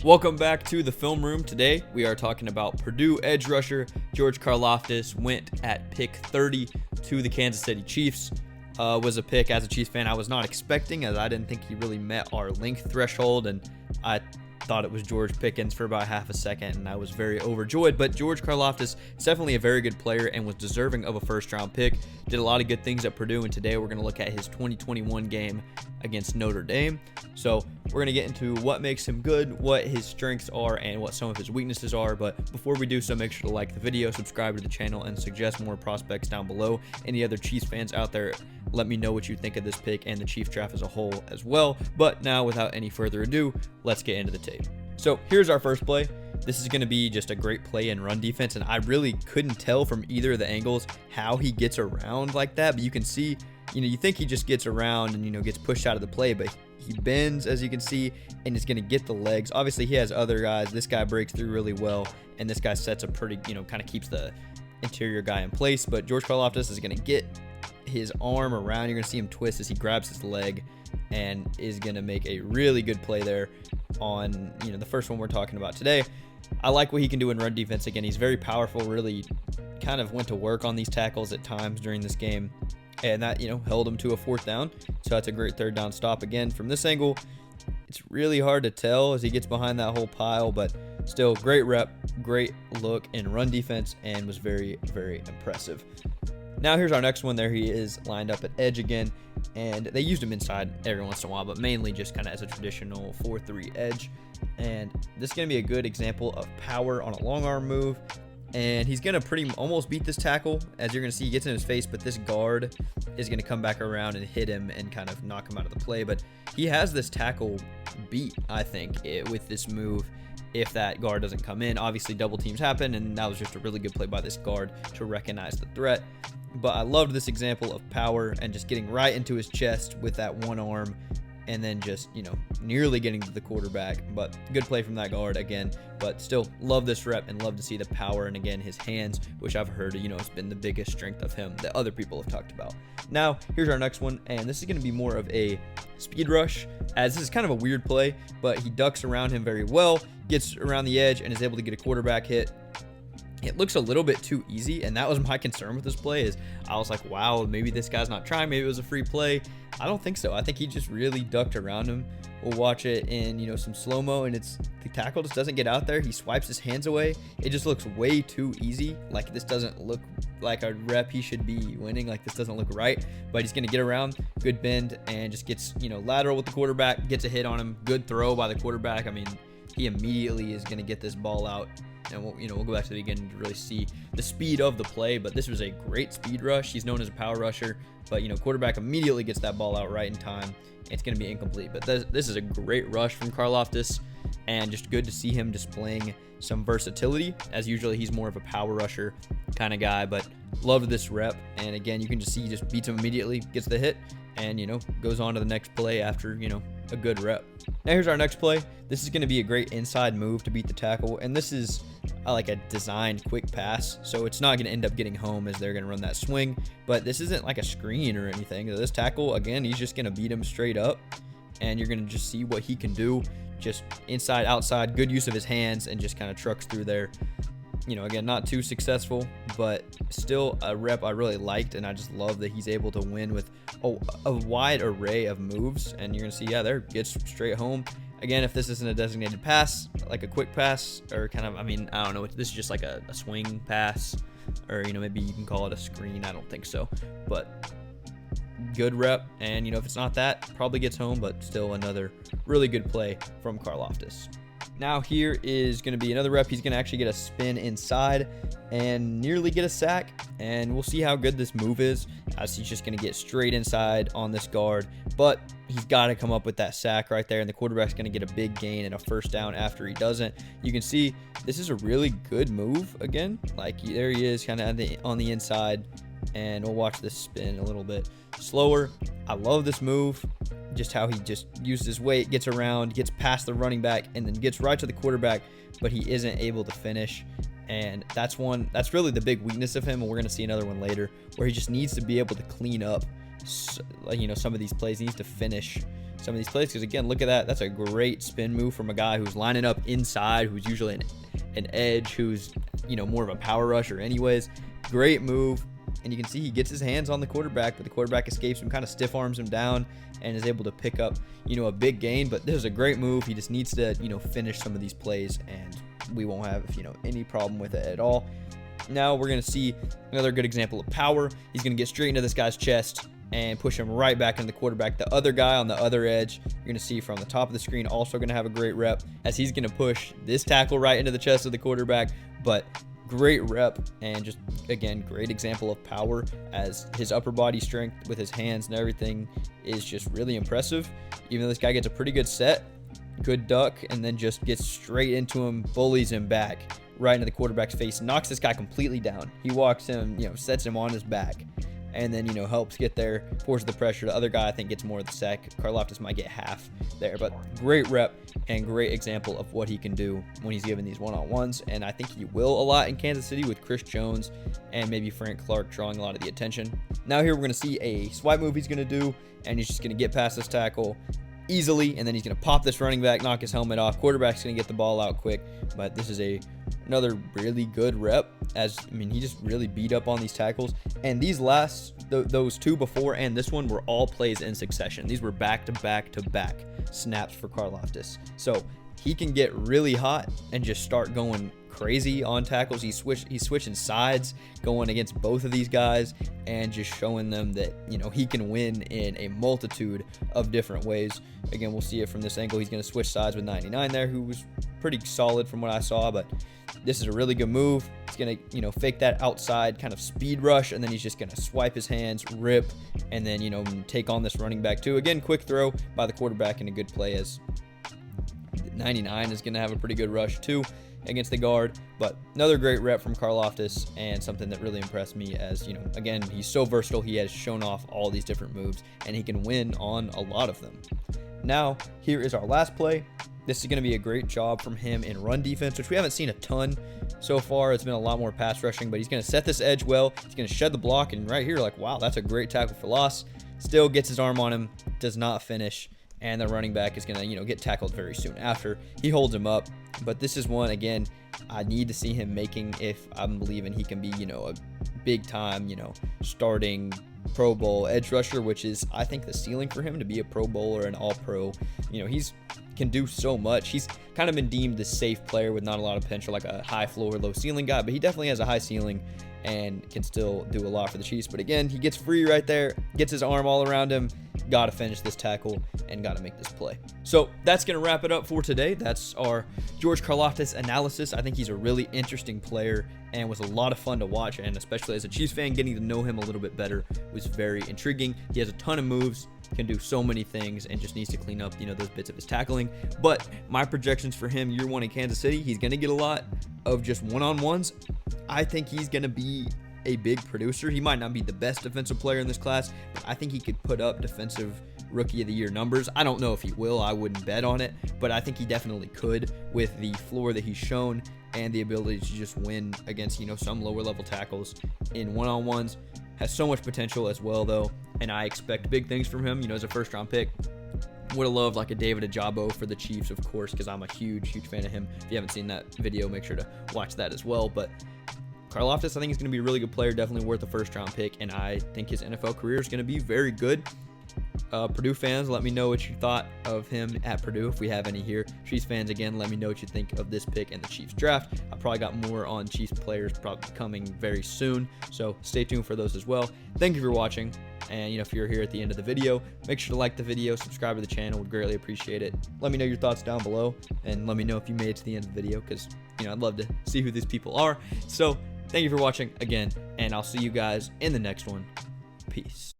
Welcome back to the film room. Today we are talking about Purdue edge rusher George Karlaftis went at pick 30 to the Kansas City Chiefs. Was a pick as a Chiefs fan I was not expecting, as I didn't think he really met our length threshold, and I thought it was George Pickens for about half a second, and I was very overjoyed. But George Karlaftis is definitely a very good player and was deserving of a first-round pick. Did a lot of good things at Purdue, and today we're going to look at his 2021 game against Notre Dame. So we're going to get into what makes him good, what his strengths are, and what some of his weaknesses are. But before we do so, make sure to like the video, subscribe to the channel, and suggest more prospects down below. Any other Chiefs fans out there, let me know what you think of this pick and the Chiefs draft as a whole as well. But now, without any further ado, let's get into the tape. So here's our first play. This is going to be just a great play in run defense, and I really couldn't tell from either of the angles how he gets around like that. But you can see, you think he just gets around and, gets pushed out of the play, but he bends, as you can see, and is going to get the legs. Obviously, he has other guys. This guy breaks through really well, and this guy sets a pretty, kind of keeps the interior guy in place. But George Karlaftis is going to get his arm around. You're going to see him twist as he grabs his leg and is going to make a really good play there on, the first one we're talking about today. I like what he can do in run defense. Again, he's very powerful, really kind of went to work on these tackles at times during this game, and that, held him to a fourth down. So that's a great third down stop. Again, from this angle, it's really hard to tell as he gets behind that whole pile, but still great rep, great look in run defense, and was very, very impressive. Now here's our next one. There he is lined up at edge again, and they used him inside every once in a while, but mainly just kind of as a traditional 4-3 edge. And this is going to be a good example of power on a long arm move, and he's going to almost beat this tackle. As you're going to see, he gets in his face, but this guard is going to come back around and hit him and kind of knock him out of the play. But he has this tackle beat, I think, with this move if that guard doesn't come in. Obviously, double teams happen, and that was just a really good play by this guard to recognize the threat. But I loved this example of power and just getting right into his chest with that one arm, and then just, nearly getting to the quarterback. But good play from that guard again. But still love this rep and love to see the power. And again, his hands, which I've heard, has been the biggest strength of him that other people have talked about. Now, here's our next one. And this is going to be more of a speed rush, as this is kind of a weird play, but he ducks around him very well, gets around the edge, and is able to get a quarterback hit. It looks a little bit too easy, and that was my concern with this play. Is I was like, wow, maybe this guy's not trying. Maybe it was a free play. I don't think so. I think he just really ducked around him. We'll watch it in, some slow-mo, and the tackle just doesn't get out there. He swipes his hands away. It just looks way too easy. Like, this doesn't look like a rep he should be winning. Like, this doesn't look right. But he's going to get around, good bend, and just gets, lateral with the quarterback, gets a hit on him. Good throw by the quarterback. I mean, he immediately is going to get this ball out. And we'll go back to the beginning to really see the speed of the play. But this was a great speed rush. He's known as a power rusher, but quarterback immediately gets that ball out right in time. It's going to be incomplete, but this is a great rush from Karlaftis, and just good to see him displaying some versatility, as usually he's more of a power rusher kind of guy. But loved this rep, and again, you can just see he just beats him immediately, gets the hit, and goes on to the next play after a good rep. Now here's our next play. This is going to be a great inside move to beat the tackle, and this is like a designed quick pass, so it's not going to end up getting home as they're going to run that swing. But this isn't like a screen or anything. This tackle, again, he's just going to beat him straight up, and you're going to just see what he can do. Just inside, outside, good use of his hands, and just kind of trucks through there. Again, not too successful, but still a rep I really liked, and I just love that he's able to win with a wide array of moves. And you're going to see, there, gets straight home. Again, if this isn't a designated pass, like a quick pass, or kind of, I don't know, this is just like a swing pass, or, maybe you can call it a screen. I don't think so, but good rep. And, if it's not that, probably gets home, but still another really good play from Karlaftis. Now here is going to be another rep. He's going to actually get a spin inside and nearly get a sack. And we'll see how good this move is, as he's just going to get straight inside on this guard. But he's got to come up with that sack right there. And the quarterback's going to get a big gain and a first down after he doesn't. You can see this is a really good move again. Like, there he is kind of on the inside. And we'll watch this spin a little bit slower. I love this move. Just how he just uses his weight, gets around, gets past the running back, and then gets right to the quarterback, but he isn't able to finish. And that's really the big weakness of him, and we're going to see another one later, where he just needs to be able to clean up, some of these plays. He needs to finish some of these plays, because again, look at that. That's a great spin move from a guy who's lining up inside, who's usually an edge, who's, you know, more of a power rusher anyways. Great move. And you can see he gets his hands on the quarterback, but the quarterback escapes him, kind of stiff arms him down, and is able to pick up, you know, a big gain. But this is a great move. He just needs to, you know, finish some of these plays, and we won't have, you know, any problem with it at all. Now we're going to see another good example of power. He's going to get straight into this guy's chest and push him right back into the quarterback. The other guy on the other edge, you're going to see from the top of the screen, also going to have a great rep, as he's going to push this tackle right into the chest of the quarterback. But great rep, and just, again, great example of power, as his upper body strength with his hands and everything is just really impressive. Even though this guy gets a pretty good set, good duck, and then just gets straight into him, bullies him back right into the quarterback's face, knocks this guy completely down. He walks him, you know, sets him on his back, and then, you know, helps get there, forces the pressure. The other guy, I think, gets more of the sack. Karlaftis might get half there, but great rep and great example of what he can do when he's given these one-on-ones. And I think he will a lot in Kansas City, with Chris Jones and maybe Frank Clark drawing a lot of the attention. Now here we're going to see a swipe move he's going to do, and he's just going to get past this tackle easily, and then he's going to pop this running back, knock his helmet off. Quarterback's going to get the ball out quick, but this is another really good rep, as, I mean, he just really beat up on these tackles. And these those two before and this one were all plays in succession. These were back-to-back snaps for Karlaftis. So he can get really hot and just start going crazy on tackles. He's switching sides, going against both of these guys, and just showing them that, you know, he can win in a multitude of different ways. Again, we'll see it from this angle. He's going to switch sides with 99 there, who was pretty solid from what I saw, but this is a really good move. He's going to, you know, fake that outside kind of speed rush, and then he's just going to swipe his hands, rip, and then, you know, take on this running back too. Again, quick throw by the quarterback and a good play, as 99 is going to have a pretty good rush too against the guard. But another great rep from Karlaftis, and something that really impressed me, as, you know, again, he's so versatile. He has shown off all these different moves, and he can win on a lot of them. Now, here is our last play. This is going to be a great job from him in run defense, which we haven't seen a ton so far. It's been a lot more pass rushing, but he's going to set this edge well. He's going to shed the block, and right here, like, wow, that's a great tackle for loss. Still gets his arm on him, does not finish, and the running back is going to, you know, get tackled very soon after. He holds him up, but this is one, again, I need to see him making, if I'm believing he can be, you know, a big time, you know, starting Pro Bowl edge rusher, which is, I think, the ceiling for him to be a Pro Bowl or an All-Pro. You know, he's can do so much. He's kind of been deemed the safe player with not a lot of potential, like a high floor, low ceiling guy, but he definitely has a high ceiling and can still do a lot for the Chiefs. But again, he gets free right there, gets his arm all around him, got to finish this tackle, and got to make this play. So that's going to wrap it up for today. That's our George Karlaftis analysis. I think he's a really interesting player and was a lot of fun to watch, and especially as a Chiefs fan, getting to know him a little bit better was very intriguing. He has a ton of moves, can do so many things, and just needs to clean up, you know, those bits of his tackling. But my projections for him year one in Kansas City, he's going to get a lot of just one-on-ones. I think he's going to be a big producer. He might not be the best defensive player in this class, but I think he could put up defensive rookie of the year numbers. I don't know if he will. I wouldn't bet on it, but I think he definitely could, with the floor that he's shown and the ability to just win against, you know, some lower level tackles in one-on-ones. Has so much potential as well, though, and I expect big things from him, you know, as a first-round pick. Would have loved like a David Ajabo for the Chiefs, of course, because I'm a huge fan of him. If you haven't seen that video, make sure to watch that as well. But Karlaftis, I think, is going to be a really good player, definitely worth a first-round pick, and I think his NFL career is going to be very good. Purdue fans, let me know what you thought of him at Purdue, if we have any here. Chiefs fans, again, let me know what you think of this pick and the Chiefs draft. I probably got more on Chiefs players probably coming very soon, so stay tuned for those as well. Thank you for watching, and, you know, if you're here at the end of the video, make sure to like the video, subscribe to the channel, would greatly appreciate it. Let me know your thoughts down below, and let me know if you made it to the end of the video, because, you know, I'd love to see who these people are. So thank you for watching again, and I'll see you guys in the next one. Peace.